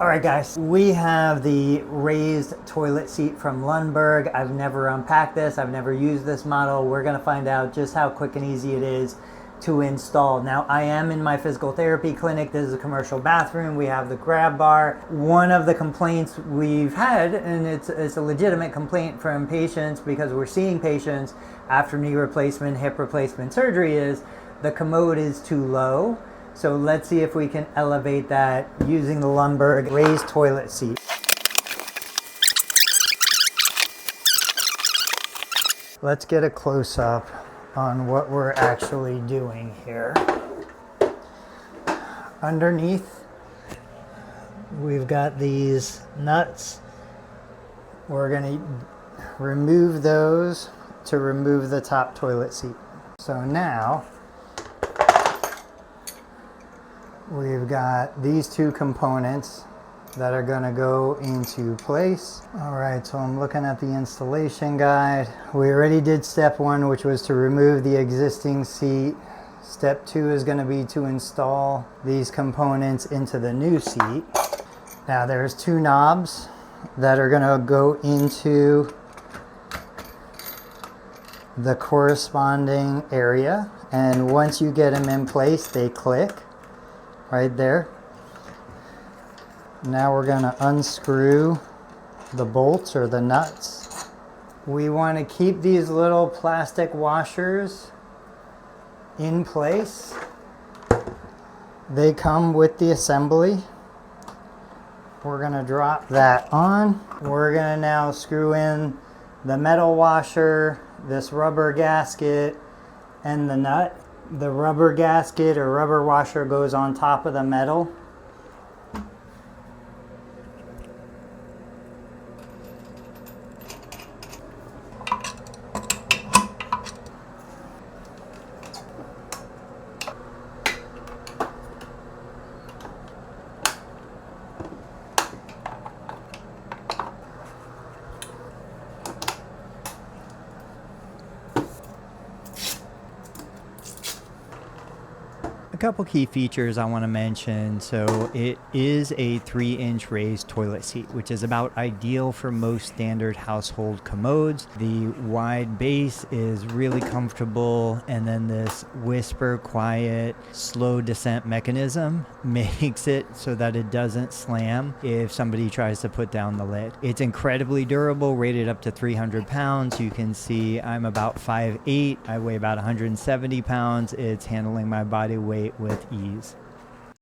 All right, guys, we have the raised toilet seat from Lunderg. I've never unpacked this. I've never used this model. We're gonna find out just how quick and easy it is to install. Now, I am in my physical therapy clinic. This is a commercial bathroom. We have the grab bar. One of the complaints we've had, and it's a legitimate complaint from patients because we're seeing patients after knee replacement, hip replacement surgery, is the commode is too low. So let's see if we can elevate that using the Lunderg Raised Toilet Seat. Let's get a close-up on what we're actually doing here. Underneath, we've got these nuts. We're going to remove those to remove the top toilet seat. So now, we've got these two components that are going to go into place. All right, so I'm looking at the installation guide. We already did step one, which was to remove the existing seat. Step two is going to be to install these components into the new seat. Now there's two knobs that are going to go into the corresponding area, and once you get them in place, they click right there. Now we're going to unscrew the bolts or the nuts. We want to keep these little plastic washers in place. They come with the assembly. We're going to drop that on. We're going to now screw in the metal washer, this rubber gasket, and the nut. The rubber gasket or rubber washer goes on top of the metal. A couple key features I want to mention. So it is a 3-inch raised toilet seat, which is about ideal for most standard household commodes. The wide base is really comfortable, and then this whisper quiet slow descent mechanism makes it so that it doesn't slam if somebody tries to put down the lid. It's incredibly durable, rated up to 300 pounds. You can see I'm about 5'8". I weigh about 170 pounds. It's handling my body weight with ease.